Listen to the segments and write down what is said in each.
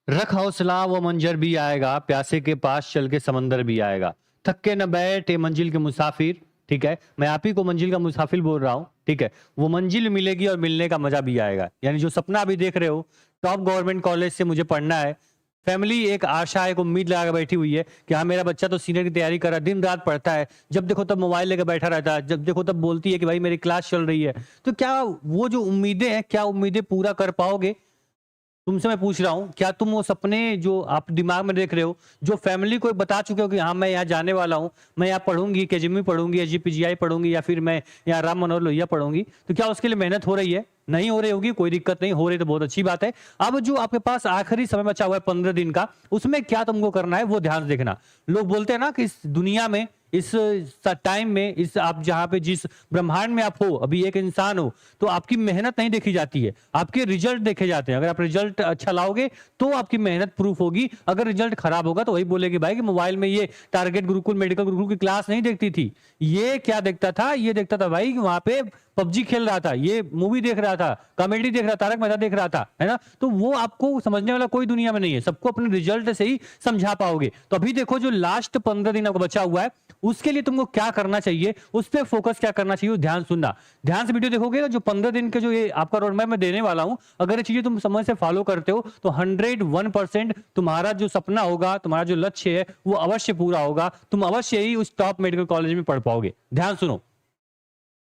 रख हौसला वो मंजर भी आएगा, प्यासे के पास चल के समंदर भी आएगा। थक के न बैठे मंजिल के मुसाफिर, ठीक है? मैं आप ही को मंजिल का मुसाफिर बोल रहा हूँ, ठीक है? वो मंजिल मिलेगी और मिलने का मज़ा भी आएगा। यानी जो सपना अभी देख रहे हो, टॉप गवर्नमेंट कॉलेज से मुझे पढ़ना है, फैमिली एक आशा, एक उम्मीद लगा के बैठी हुई है कि हाँ, मेरा बच्चा तो सीनियर की तैयारी कर रहा है, दिन-रात पढ़ता है, जब देखो तब मोबाइल लेके बैठा रहता है, जब देखो तब बोलती है कि भाई मेरी क्लास चल रही है। तो क्या वो जो उम्मीदें हैं, क्या उम्मीदें पूरा कर पाओगे? तुमसे मैं पूछ रहा हूँ, क्या तुम वो सपने जो आप दिमाग में देख रहे हो, जो फैमिली को बता चुके हो कि हाँ, मैं यहाँ जाने वाला हूँ, मैं यहाँ पढ़ूँगी, केजीएमयू पढ़ूँगी, एसजीपीजीआई पढ़ूँगी या फिर मैं यहाँ राम मनोहर लोहिया पढ़ूँगी, तो क्या उसके लिए मेहनत हो रही है? नहीं हो रही होगी, कोई दिक्कत नहीं, हो रही तो बहुत अच्छी बात है। अब जो आपके पास आखिरी समय बचा हुआ है 15 दिन का, उसमें क्या तुमको करना है, वो ध्यान से देखना। लोग बोलते हैं ना कि इस दुनिया में, इस टाइम में, इस आप जहाँ पे जिस ब्रह्मांड में आप हो, अभी एक इंसान हो, तो आपकी मेहनत नहीं देखी जाती है, आपके रिजल्ट देखे जाते हैं। अगर आप रिजल्ट अच्छा लाओगे तो आपकी मेहनत प्रूफ होगी, अगर रिजल्ट खराब होगा तो वही बोलेगी भाई कि मोबाइल में ये टारगेट गुरुकुल मेडिकल गुरुकुल की क्लास नहीं देखती थी, ये क्या देखता था, ये देखता था भाई कि वहां पे पबजी खेल रहा था, ये मूवी देख रहा था, कॉमेडी देख रहा था, तारक मेहता देख रहा था, है ना? तो वो आपको समझने वाला कोई दुनिया में नहीं है, सबको अपने रिजल्ट से ही समझा पाओगे। तो अभी देखो जो लास्ट 15 दिन आपको बचा हुआ है, उसके लिए तुमको क्या करना चाहिए, उस पर फोकस क्या करना चाहिए, ध्यान सुनना। ध्यान से वीडियो देखोगे, जो 15 दिन के जो ये आपका रोड मैप मैं देने वाला हूं, अगर ये चीजें तुम समय से फॉलो करते हो तो 101% तुम्हारा जो सपना होगा, तुम्हारा जो लक्ष्य है, वो अवश्य पूरा होगा, तुम अवश्य ही उस टॉप मेडिकल कॉलेज में पढ़ पाओगे। ध्यान सुनो।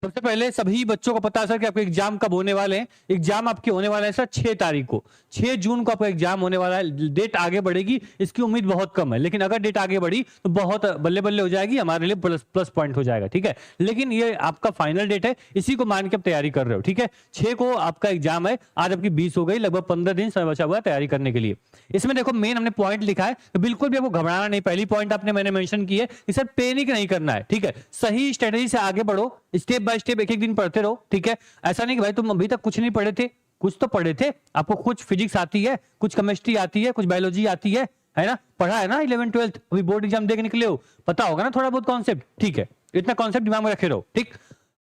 सबसे पहले सभी बच्चों को पता है सर कि आपके एग्जाम कब होने वाले हैं। एग्जाम आपके होने वाले हैं सर 6 तारीख को, 6 जून को आपका एग्जाम होने वाला है। डेट आगे बढ़ेगी इसकी उम्मीद बहुत कम है, लेकिन अगर डेट आगे बढ़ी तो बहुत बल्ले बल्ले हो जाएगी, हमारे लिए प्लस प्लस पॉइंट हो जाएगा, ठीक है? लेकिन ये आपका फाइनल डेट है, इसी को मान के आप तैयारी कर रहे हो, ठीक है? 6 को आपका एग्जाम है, आज आपकी 20 हो गई, लगभग 15 दिन समय बचा हुआ है तैयारी करने के लिए। इसमें देखो मेन हमने पॉइंट लिखा है, तो बिल्कुल भी आपको घबराना नहीं। पहली पॉइंट आपने मैंने मेंशन की है कि सर पैनिक नहीं करना है, ठीक है? सही स्ट्रेटेजी से आगे बढ़ो, स्टेप बाय स्टेप एक एक दिन पढ़ते रहो, ठीक है? ऐसा नहीं कि भाई तुम अभी तक कुछ नहीं पढ़े थे, कुछ तो पढ़े थे। आपको कुछ फिजिक्स आती है, कुछ केमिस्ट्री आती है, कुछ बायोलॉजी आती है ना? पढ़ा है ना 11 12, अभी बोर्ड एग्जाम दे के निकले हो, पता होगा ना थोड़ा बहुत कॉन्सेप्ट, ठीक है? इतना कॉन्सेप्ट दिमाग में रखे रहो, ठीक?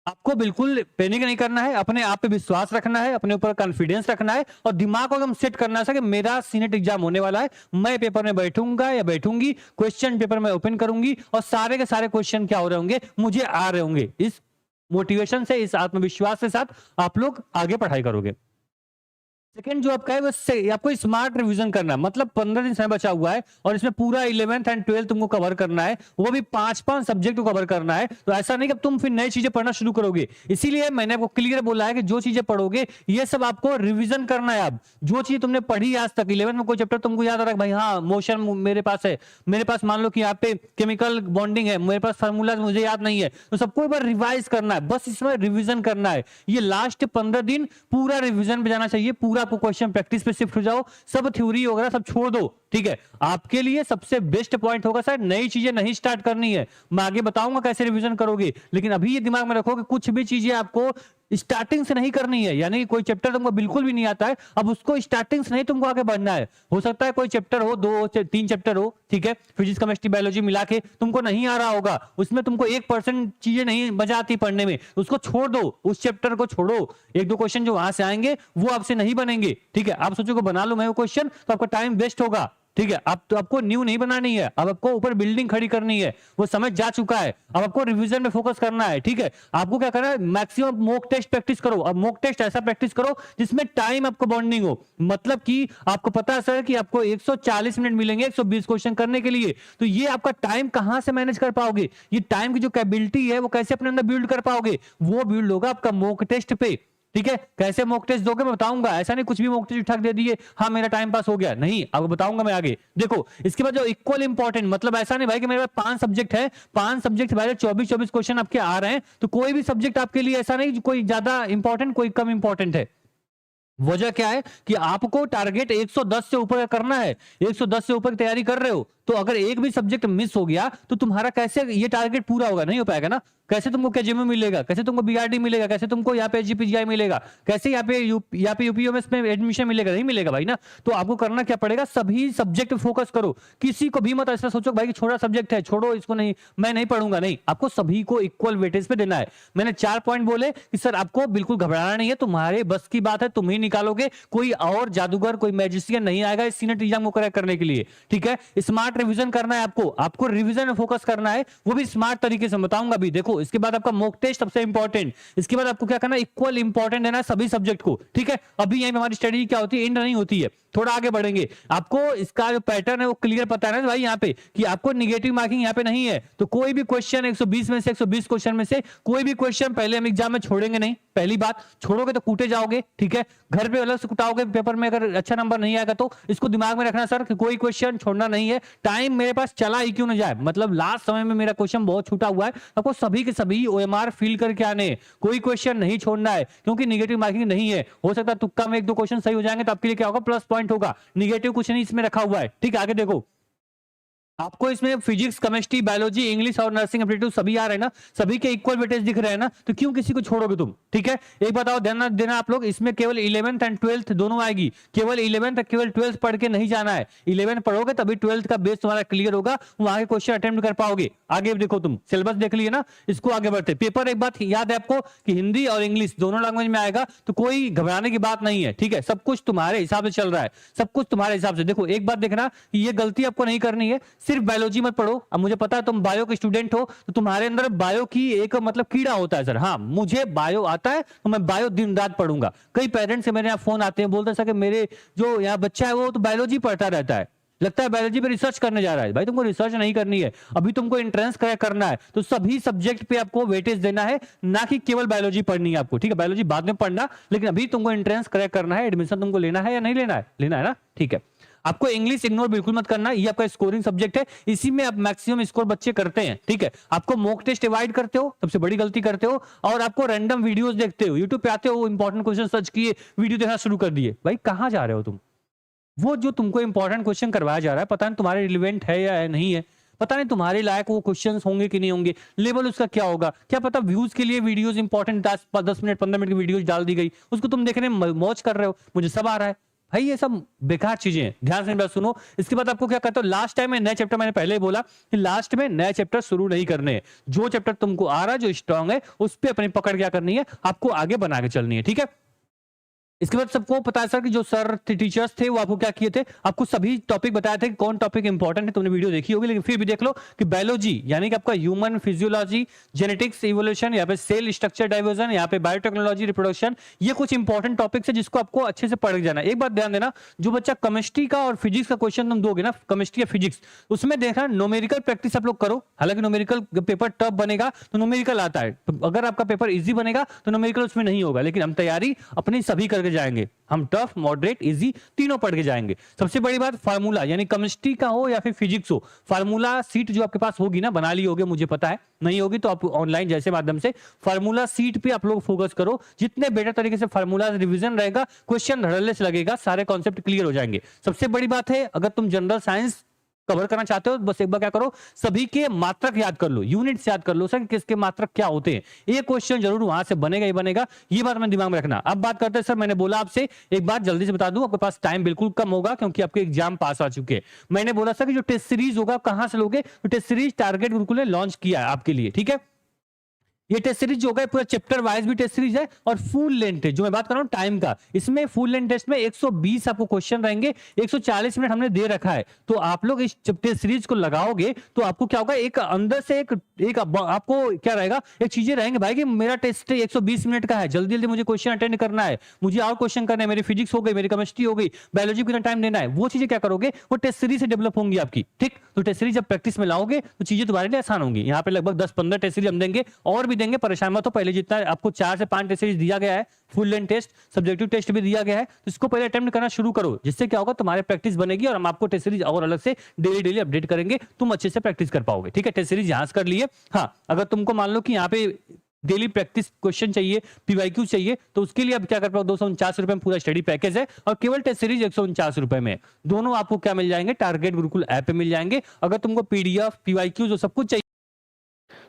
आपको बिल्कुल पैनिक नहीं करना है, अपने आप पे विश्वास रखना है, अपने ऊपर कॉन्फिडेंस रखना है और दिमाग को एकदम सेट करना है कि मेरा सीनेट एग्जाम होने वाला है, मैं पेपर में बैठूंगा या बैठूंगी, क्वेश्चन पेपर में ओपन करूंगी और सारे के सारे क्वेश्चन क्या हो रहे होंगे, मुझे आ रहे होंगे। इस मोटिवेशन से, इस आत्मविश्वास के साथ आप लोग आगे पढ़ाई करोगे। सेकंड जो आपका है वो आपको स्मार्ट रिवीजन करना है, मतलब 15 दिन समय बचा हुआ है और इसमें पूरा 11th एंड 12th तुमको कवर करना है, वो भी 5-5 सब्जेक्ट को कवर करना है। तो ऐसा नहीं कि अब तुम फिर नई चीजें पढ़ना शुरू करोगे, इसीलिए मैंने आपको क्लियर बोला है कि जो चीजें पढ़ोगे ये सब आपको रिवीजन करना है। अब जो चीज तुमने पढ़ी आज तक, 11th में कोई चैप्टर तुमको याद आ रहा है भाई, हाँ मोशन मेरे पास है, मेरे पास मान लो कि यहाँ पे केमिकल बॉन्डिंग है, मेरे पास फार्मूला मुझे याद नहीं है, तो सबको एक बार रिवाइज करना है, बस इसमें रिवीजन करना है। ये लास्ट 15 दिन पूरा रिवीजन पे जाना चाहिए, पूरा आपको क्वेश्चन प्रैक्टिस पे शिफ्ट हो जाओ, सब थ्योरी वगैरह सब छोड़ दो, ठीक है? आपके लिए सबसे बेस्ट पॉइंट होगा सर नई चीजें नहीं स्टार्ट करनी है, मैं आगे बताऊंगा कैसे रिवीजन करोगे, लेकिन अभी ये दिमाग में रखो कि कुछ भी चीजें आपको स्टार्टिंग से नहीं करनी है। यानी कोई चैप्टर तुमको बिल्कुल भी नहीं आता है, अब उसको स्टार्टिंग से नहीं तुमको आगे बढ़ना है। हो सकता है कोई चैप्टर हो, 2-3 चैप्टर हो, ठीक है, फिजिक्स केमिस्ट्री बायोलॉजी मिला के तुमको नहीं आ रहा होगा, उसमें तुमको 1% चीजें नहीं मजा आती पढ़ने में, उसको छोड़ दो, उस चैप्टर को छोड़ो। 1-2 क्वेश्चन जो वहां से आएंगे वो आपसे नहीं बनेंगे, ठीक है? आप सोचो बना लो मैं वो क्वेश्चन, तो आपका टाइम वेस्ट होगा, ठीक है? अब तो आपको न्यू नहीं बनानी है, अब आपको ऊपर बिल्डिंग खड़ी करनी है, वो समझ जा चुका है, अब आपको रिवीजन में फोकस करना है, ठीक है? आपको क्या करना है, मैक्सिमम मॉक टेस्ट प्रैक्टिस करो। अब मॉक टेस्ट ऐसा प्रैक्टिस करो जिसमें टाइम आपको बॉन्डिंग हो, मतलब कि आपको पता है सर कि आपको 140 मिनट मिलेंगे 120 क्वेश्चन करने के लिए, तो ये आपका टाइम कहां से मैनेज कर पाओगे, ये टाइम की जो कैपेबिलिटी है वो कैसे अपने अंदर बिल्ड कर पाओगे, वो बिल्ड होगा आपका मॉक टेस्ट पे, ठीक है? कैसे मॉक टेस्ट दोगे मैं बताऊंगा, ऐसा नहीं कुछ भी मॉक टेस्ट उठा दे दिए, हाँ मेरा टाइम पास हो गया, नहीं, आपको बताऊंगा मैं आगे। देखो इसके बाद जो इक्वल इंपॉर्टेंट, मतलब ऐसा नहीं भाई कि मेरे पास 5 सब्जेक्ट है, 5 सब्जेक्ट पहले 24-24 क्वेश्चन आपके आ रहे हैं, तो कोई भी सब्जेक्ट आपके लिए ऐसा नहीं कोई ज्यादा इंपॉर्टेंट कोई कम इंपॉर्टेंट है। वजह क्या है कि आपको टारगेट 110 से ऊपर करना है, 110 से ऊपर तैयारी कर रहे हो, तो अगर एक भी सब्जेक्ट मिस हो गया तो तुम्हारा कैसे ये टारगेट पूरा होगा? नहीं हो पाएगा ना। कैसे तुमको केजीएमयू मिलेगा, कैसे तुमको बीआरडी मिलेगा, कैसे तुमको यहाँ पे एसजीपीजीआई मिलेगा, कैसे यहाँ पे यूपीएमएस में एडमिशन मिलेगा? नहीं मिलेगा भाई ना। तो आपको करना क्या पड़ेगा, सभी सब्जेक्ट फोकस करो। किसी को भी मत ऐसा सोचो भाई कि छोटा सब्जेक्ट है, छोड़ो इसको, नहीं मैं नहीं पढ़ूंगा। नहीं, आपको सभी को इक्वल वेटेज पे देना है। मैंने 4 पॉइंट बोले कि सर आपको बिल्कुल घबराना नहीं है, तुम्हारे बस की बात है, तुम ही निकालोगे। कोई और जादूगर, कोई मैजिशियन नहीं आएगा इस सीनेट एग्जाम को क्रैक करने के लिए। ठीक है, स्मार्ट रिवीजन करना है आपको रिवीजन में फोकस करना है, वो भी स्मार्ट तरीके से बताऊंगा भी। देखो इसके बाद आपका मॉक टेस्ट सबसे इंपॉर्टेंट। इसके बाद आपको क्या करना है, इक्वल इंपॉर्टेंट देना है सभी सब्जेक्ट को। ठीक है, अभी यहीं पे हमारी स्टडी क्या होती है, एंड नहीं होती है, थोड़ा आगे बढ़ेंगे। आपको इसका जो पैटर्न है वो क्लियर पता है ना भाई यहाँ पे, कि आपको निगेटिव मार्किंग यहाँ पे नहीं है। तो कोई भी क्वेश्चन 120 में से 120 क्वेश्चन में से कोई भी क्वेश्चन पहले हम एग्जाम में छोड़ेंगे नहीं। पहली बात, छोड़ोगे तो कूटे जाओगे। ठीक है, घर पे अलग से कुटाओगे पेपर में, अगर अच्छा नंबर नहीं आएगा तो इसको दिमाग में रखना सर कि कोई क्वेश्चन छोड़ना नहीं है। टाइम मेरे पास चला ही क्यों ना जाए, मतलब लास्ट समय में मेरा क्वेश्चन बहुत छूटा हुआ है, आपको सभी के सभी ओएमआर फिल करके आने, कोई क्वेश्चन नहीं छोड़ना है, क्योंकि निगेटिव मार्किंग नहीं है। हो सकता है तुक्का में 1-2 क्वेश्चन सही हो जाएंगे तो आपके लिए क्या होगा, प्लस पॉइंट होगा। निगेटिव कुछ नहीं इसमें रखा हुआ है। ठीक है, आगे देखो, आपको इसमें फिजिक्स, केमिस्ट्री, बायोलॉजी, इंग्लिश और नर्सिंग एप्टीट्यूड सभी आ रहे हैं ना, सभी के इक्वल वेटेज दिख रहे हैं ना, तो क्यों किसी को छोड़ोगे तुम? ठीक है, एक बताओ, ध्यान देना आप लोग, इसमें केवल 11th एंड 12th दोनों आएगी। केवल 11th केवल 12th पढ़ के नहीं जाना है, 11th पढ़ोगे तभी 12th का बेस तुम्हारा क्लियर होगा, वहां के क्वेश्चन अटेम्प्ट कर पाओगे। आगे देखो, तुम सिलेबस देख लिए ना, इसको आगे बढ़ते। पेपर एक बात याद है आपको कि हिंदी और इंग्लिश दोनों लैंग्वेज में आएगा, तो कोई घबराने की बात नहीं है। ठीक है, सब कुछ तुम्हारे हिसाब से चल रहा है, सब कुछ तुम्हारे हिसाब से। देखो एक बात देखना, ये गलती आपको नहीं करनी है, सिर्फ बायोलॉजी मत पढ़ो। अब मुझे पता है तुम बायो के स्टूडेंट हो, तो तुम्हारे अंदर बायो की एक मतलब कीड़ा होता है सर। हाँ, मुझे बायो आता है तो मैं बायो दिन रात पढ़ूंगा। कई पेरेंट्स से मेरे यहाँ फोन आते हैं, बोलते हैं सर कि मेरे जो यहाँ बच्चा है वो तो बायोलॉजी पढ़ता रहता है, लगता है बायोलॉजी पे रिसर्च करने जा रहा है। भाई तुमको रिसर्च नहीं करनी है, अभी तुमको एंट्रेंस क्रैक करना है, तो सभी सब्जेक्ट पे आपको वेटेज देना है, ना कि केवल बायोलॉजी पढ़नी है आपको। ठीक है, बायोलॉजी बाद में पढ़ना, लेकिन अभी तुमको एंट्रेंस क्रैक करना है, एडमिशन तुमको लेना है या नहीं लेना है? लेना है ना। ठीक है, आपको इंग्लिश इग्नोर बिल्कुल मत करना, ये आपका स्कोरिंग सब्जेक्ट है, इसी में आप मैक्सिमम स्कोर बच्चे करते हैं। ठीक है, आपको मॉक टेस्ट अवॉइड करते हो, सबसे बड़ी गलती करते हो, और आपको रैंडम वीडियोस देखते हो, यूट्यूब पे आते हो, इंपॉर्टेंट क्वेश्चन सर्च किए, वीडियो देखना शुरू कर दिए। भाई कहां जा रहे हो तुम? वो जो तुमको इंपॉर्टेंट क्वेश्चन करवाया जा रहा है, पता नहीं तुम्हारे रिलेवेंट है या नहीं है, पता नहीं तुम्हारे लायक वो क्वेश्चंस होंगे कि नहीं होंगे, लेवल उसका क्या होगा, क्या पता व्यूज के लिए वीडियोस इंपॉर्टेंट 10 मिनट 15 मिनट की वीडियोस डाल दी गई, उसको तुम देखने में मौज कर रहे हो, मुझे सब आ रहा है। भाई ये सब बेकार चीजें हैं, ध्यान से बात सुनो। इसके बाद आपको क्या कहते हो, लास्ट टाइम में नया चैप्टर, मैंने पहले ही बोला कि लास्ट में नया चैप्टर शुरू नहीं करने हैं। जो चैप्टर तुमको आ रहा है, जो स्ट्रांग है, उस पर अपनी पकड़ क्या करनी है, आपको आगे बना के चलनी है। ठीक है, इसके बाद सबको पता है सर कि जो सर टीचर्स थे वो आपको क्या किए थे, आपको सभी टॉपिक बताए थे कि कौन टॉपिक इंपॉर्टेंट है। तुमने वीडियो देखी होगी, लेकिन फिर भी देख लो कि बायोलॉजी यानी कि आपका ह्यूमन फिजियोलॉजी, जेनेटिक्स, इवोल्यूशन, यहाँ पे सेल स्ट्रक्चर डाइवर्जन, यहाँ पे बायोटेक्नोलॉजी, रिप्रोडक्शन, ये कुछ इंपॉर्टेंट टॉपिक्स है जिसको आपको अच्छे से पढ़ जाना है। एक बात ध्यान देना, जो बच्चा केमिस्ट्री का और फिजिक्स का क्वेश्चन तुम दोगे ना, केमिस्ट्री या फिजिक्स, उसमें देखना न्यूमेरिकल प्रैक्टिस आप लोग करो। हालांकि न्यूमेरिकल पेपर टफ बनेगा तो न्यूमेरिकल आता है, तो अगर आपका पेपर इजी बनेगा तो न्यूमेरिकल उसमें नहीं होगा, लेकिन हम तैयारी अपनी सभी करके जाएंगे, हम टफ, मॉडरेट, इजी तीनों पढ़ के जाएंगे। सबसे बड़ी बात, फार्मूला, यानी केमिस्ट्री का हो या फिर फिजिक्स हो, फार्मूला सीट जो आपके पास होगी ना, बना ली होगी मुझे पता है, नहीं होगी तो आप ऑनलाइन जैसे माध्यम से फार्मूला सीट पे आप लोग फोकस करो। जितने बेटर तरीके से फार्मूला रिवीजन रहेगा, क्वेश्चन धड़ल्ले से लगेगा, सारे कॉन्सेप्ट क्लियर हो जाएंगे। सबसे बड़ी बात है, अगर तुम जनरल साइंस कवर करना चाहते हो, बस एक बार क्या करो, सभी के मात्रक याद कर लो, यूनिट्स याद कर लो सर, किसके मात्रक क्या होते हैं। ये क्वेश्चन जरूर वहां से बनेगा ही बनेगा, ये बात मैं दिमाग में रखना। अब बात करते हैं सर, मैंने बोला आपसे एक बात जल्दी से बता दूं, आपके पास टाइम बिल्कुल कम होगा क्योंकि आपके एग्जाम पास आ चुके हैं। मैंने बोला सर कि जो टेस्ट सीरीज होगा कहां से लोगे, तो टेस्ट सीरीज टारगेट गुरुकुल ने लॉन्च किया है आपके लिए। ठीक है, ये टेस्ट सीरीज जो होगा पूरा चैप्टर वाइज भी टेस्ट सीरीज है और फुल लेंथ है, जो मैं बात कर रहा हूं टाइम का, इसमें फुल लेंथ टेस्ट में 120 आपको क्वेश्चन रहेंगे, 140 मिनट हमने दे रखा है। तो आप लोग इस टेस्ट सीरीज को लगाओगे तो आपको क्या होगा, एक अंदर से एक आपको क्या रहेगा, एक चीजें रहेंगे भाई कि मेरा टेस्ट 120 मिनट का है, जल्दी जल्दी मुझे क्वेश्चन अटेंड करना है, मुझे और क्वेश्चन करना है, मेरी फिजिक्स हो गई, मेरी केमिस्ट्री हो गई, बायोलॉजी को कितना टाइम देना है, वो चीजें क्या करोगे, वो टेस्ट सीरीज से डेवलप होंगी आपकी। ठीक, तो टेस्ट सीरीज जब प्रैक्टिस में लाओगे तो चीजें तुम्हारे लिए आसान होंगी। यहाँ पे लगभग 10-15 टेस्ट सीरीज हम देंगे, और भी देंगे, परेशान मत हो। पहले जितना आपको 4 से 5 टेस्ट सीरीज दिया गया है, full length test, subjective test भी दिया गया है, तो इसको पहले अटेम्प्ट करना शुरू करो, जिससे क्या होगा, तुम्हारी प्रैक्टिस बनेगी और हम आपको टेस्ट सीरीज और अलग से डेली अपडेट करेंगे, तुम अच्छे से प्रैक्टिस कर पाओगे। ठीक है, टेस्ट सीरीज यहां से कर लिए। हाँ, अगर तुमको मान लो कि यहाँ पे डेली प्रैक्टिस क्वेश्चन चाहिए, पीवाईक्यू चाहिए, तो उसके लिए आप क्या कर पाओ, 249 रुपए में पूरा स्टडी पैकेज है और केवल टेस्ट सीरीज 149 रुपए में। दोनों आपको क्या मिल जाएंगे, टारगेट गुरुकुल ऐप पे मिल जाएंगे। अगर तुमको पीडीएफ, पीवाईक्यू जो सब कुछ चाहिए,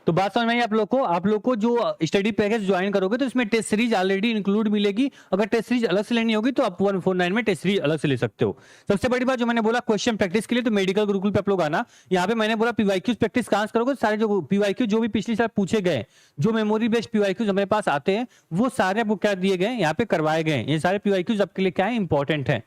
तो बात समझ में आई आप लोग को जो स्टडी पैकेज ज्वाइन करोगे तो इसमें टेस्ट सीरीज ऑलरेडी इंक्लूड मिलेगी। अगर टेस्ट सीरीज अलग से लेनी होगी तो आप 149 में टेस्ट सीरीज अलग से ले सकते हो। सबसे बड़ी बात जो मैंने बोला क्वेश्चन प्रैक्टिस के लिए, तो मेडिकल गुरुकुल पे आप लोग आना। यहाँ पे मैंने बोला पीवाईक्यूज प्रैक्टिस कहां से करोगे, सारे जो पीवाईक्यू जो भी पिछली साल पूछे गए, जो मेमोरी बेस्ड पीवाईक्यूज हमारे पास आते हैं, वो सारे आपको क्या दिए गए, यहाँ पे करवाए गए। ये सारे पीवाईक्यूज आपके लिए क्या है, इंपॉर्टेंट है।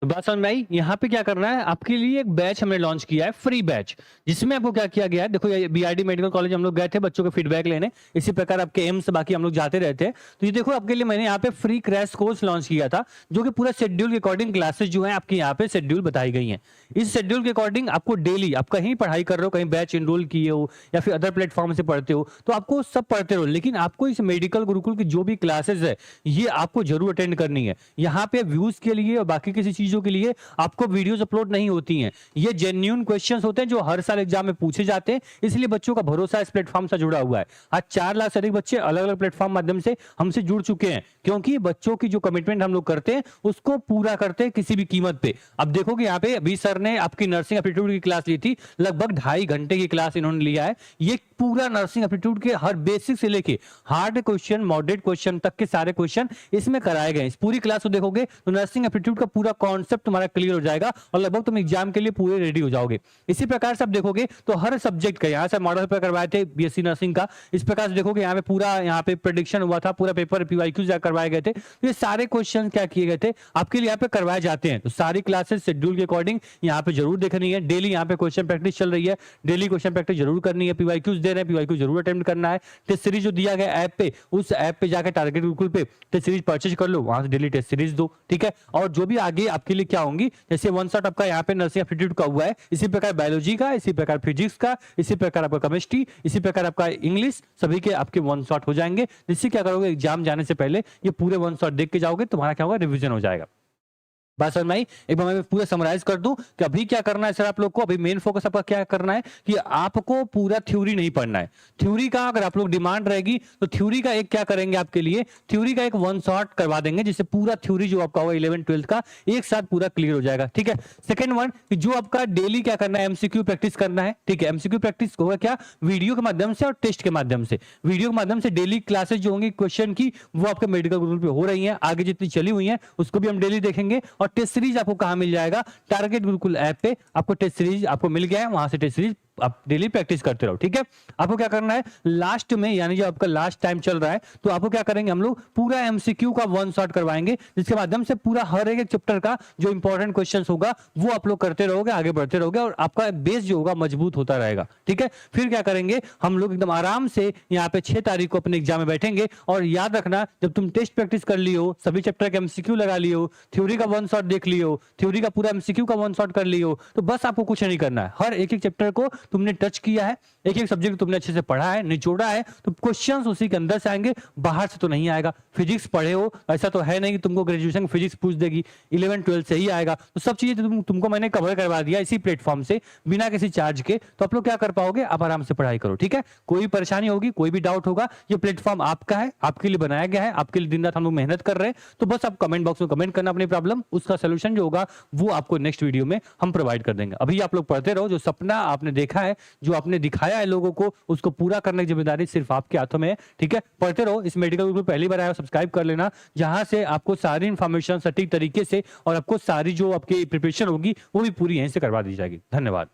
तो बात समझ में आई। यहाँ पे क्या करना है, आपके लिए एक बैच हमने लॉन्च किया है, फ्री बैच, जिसमें आपको क्या किया गया है, देखो ये बीआरडी मेडिकल कॉलेज हम लोग गए थे बच्चों के फीडबैक लेने, इसी प्रकार आपके एम्स बाकी हम लोग जाते रहते हैं। तो ये देखो आपके लिए मैंने यहाँ पे फ्री क्रैश कोर्स लॉन्च किया था, जो कि पूरा शेड्यूल के अकॉर्डिंग क्लासेस जो है आपके यहाँ पे शेड्यूल बताई गई है। इस शेड्यूल के अकॉर्डिंग आपको डेली, आप कहीं पढ़ाई कर रहे हो, कहीं बैच इनरोल किए हो या फिर अदर प्लेटफॉर्म से पढ़ते हो, तो आपको सब पढ़ते रहो, लेकिन आपको इस मेडिकल गुरुकुल की जो भी क्लासेस है ये आपको जरूर अटेंड करनी है। यहाँ पे व्यूज के लिए और बाकी किसी चीजों के लिए आपको वीडियोस अपलोड नहीं होती हैं। ये जेन्युइन क्वेश्चंस होते हैं जो हर साल एग्जाम में पूछे जाते हैं, इसलिए बच्चों का भरोसा इस प्लेटफॉर्म से जुड़ा हुआ है। आज 4 लाख से अधिक बच्चे अलग अलग प्लेटफॉर्म माध्यम से हमसे जुड़ चुके हैं, क्योंकि बच्चों की जो कमिटमेंट हम लोग करते हैं उसको पूरा करते हैं किसी भी कीमत पे। अब देखो कि यहाँ पे अभी सर ने आपकी नर्सिंग एप्टीट्यूड की क्लास ली थी, लगभग 2.5 घंटे की क्लास इन्होंने लिया है। ये पूरा नर्सिंग एप्टीट्यूड के हर बेसिक से लेके हार्ड क्वेश्चन, मॉडरेट क्वेश्चन तक के सारे क्वेश्चन इसमें कराए गए। इस पूरी क्लास को देखोगे तो नर्सिंग एप्टीट्यूड का पूरा कॉन्सेप्ट तुम्हारा क्लियर हो जाएगा और लगभग तुम एग्जाम के लिए पूरे रेडी हो जाओगे। इसी प्रकार से आप देखोगे तो हर सब्जेक्ट का, यहाँ से मॉडल पेपर करवाए थे बीएससी नर्सिंग का, इस प्रकार से देखोगे यहाँ पे पूरा यहाँ पे प्रेडिक्शन हुआ था, पूरा पेपर पीवाईक्यू करवाए गए थे। तो ये सारे क्वेश्चन क्या किए गए थे आपके लिए यहाँ पे करवाए जाते हैं। तो सारी क्लासेस शेड्यूल के अकॉर्डिंग यहाँ पे जरूर देखनी है। डेली यहाँ पे क्वेश्चन प्रैक्टिस चल रही है, डेली क्वेश्चन प्रैक्टिस जरूर करनी है। पीवाईक्यूज दे रहे हैं, पीवाईक्यू जरूर अटेम्प्ट करना है। टेस्ट सीरीज जो दिया गया ऐप पे, उस ऐप पे जाकर टारगेट गुरुकुल पे टेस्ट सीरीज परचेज कर लो, वहां से डेली टेस्ट सीरीज दो, ठीक है। और जो भी आगे आपके लिए क्या होंगी, जैसे वन शॉट आपका यहाँ पे नर्सिंग एप्टीट्यूड का हुआ है, इसी प्रकार बायोलॉजी का, इसी प्रकार फिजिक्स का, इसी प्रकार आपका केमिस्ट्री, इसी प्रकार आपका इंग्लिश, सभी के आपके वन शॉट हो जाएंगे। जिससे क्या करोगे, एग्जाम जाने से पहले ये पूरे वन शॉट देख के जाओगे, तुम्हारा क्या होगा, रिवीजन हो जाएगा। बात समझ में आई। एक बार मैं पूरा समराइज कर दूं कि अभी क्या करना है सर आप लोग को। अभी मेन फोकस आपका क्या करना है कि आपको पूरा थ्योरी नहीं पढ़ना है। थ्योरी का अगर आप लोग डिमांड रहेगी तो थ्योरी का एक क्या करेंगे आपके लिए, थ्योरी का एक वन शॉट करवा देंगे, जिससे पूरा थ्योरी जो आपका होगा 11th-12th का एक साथ पूरा क्लियर हो जाएगा, ठीक है। सेकंड वन, जो आपका डेली क्या करना है, एमसीक्यू प्रैक्टिस करना है, ठीक है। एमसीक्यू प्रैक्टिस होगा क्या, वीडियो के माध्यम से और टेस्ट के माध्यम से। वीडियो के माध्यम से डेली क्लासेस जो होंगी क्वेश्चन की, वो आपके मेडिकल गुरुकुल पे हो रही है, आगे जितनी चली हुई है उसको भी हम डेली देखेंगे। और टेस्ट सीरीज आपको कहां मिल जाएगा, टारगेट गुरुकुल ऐप पे आपको टेस्ट सीरीज आपको मिल गया है, वहां से टेस्ट सीरीज आप डेली प्रैक्टिस करते रहो, ठीक है। आपको क्या करना है, लास्ट में यानी जो आपका लास्ट टाइम चल रहा है, तो आपको क्या करेंगे, हम लोग पूरा एमसीक्यू का वन शॉट करवाएंगे, जिसके माध्यम से पूरा हर एक चैप्टर का जो इंपॉर्टेंट क्वेश्चंस होगा वो आप लोग करते रहोगे, आगे बढ़ते रहोगे और आपका बेस जो होगा मजबूत होता रहेगा, ठीक है। फिर क्या करेंगे, हम लोग एकदम आराम से यहाँ पे 6 तारीख को अपने एग्जाम में बैठेंगे। और याद रखना, जब तुम टेस्ट प्रैक्टिस कर लियो, सभी चैप्टर का एमसीक्यू लगा लियो, थ्योरी का वन शॉट देख लियो, थ्योरी का पूरा एमसीक्यू का वन शॉट कर लियो, तो बस आपको कुछ नहीं करना है। हर एक चैप्टर को तुमने टच किया है, एक एक सब्जेक्ट तुमने अच्छे से पढ़ा है, निचोड़ा है, तो क्वेश्चंस उसी के अंदर से आएंगे, बाहर से तो नहीं आएगा। फिजिक्स पढ़े हो, ऐसा तो है नहीं कि तुमको ग्रेजुएशन फिजिक्स पूछ देगी, 11th-12th से ही आएगा। तो सब चीजें तुमको मैंने कवर करवा दिया इसी प्लेटफॉर्म से बिना किसी चार्ज के। तो आप लोग क्या कर पाओगे, आप आराम से पढ़ाई करो, ठीक है। कोई परेशानी होगी, कोई भी डाउट होगा, ये प्लेटफॉर्म आपका है, आपके लिए बनाया गया है, आपके लिए दिन रात हम लोग मेहनत कर रहे हैं। तो बस आप कमेंट बॉक्स में कमेंट करना अपनी प्रॉब्लम, उसका सोल्यूशन जो होगा वो आपको नेक्स्ट वीडियो में हम प्रोवाइड कर देंगे। अभी आप लोग पढ़ते रहो, जो सपना आपने देखा है, जो आपने दिखाया है लोगों को, उसको पूरा करने की जिम्मेदारी सिर्फ आपके हाथों में है, ठीक है। पढ़ते रहो। इस मेडिकल ग्रुप में पहली बार आया हो, सब्सक्राइब कर लेना, जहां से आपको सारी इंफॉर्मेशन सटीक तरीके से और आपको सारी जो आपकी प्रिपरेशन होगी वो भी पूरी यहीं से करवा दी जाएगी। धन्यवाद।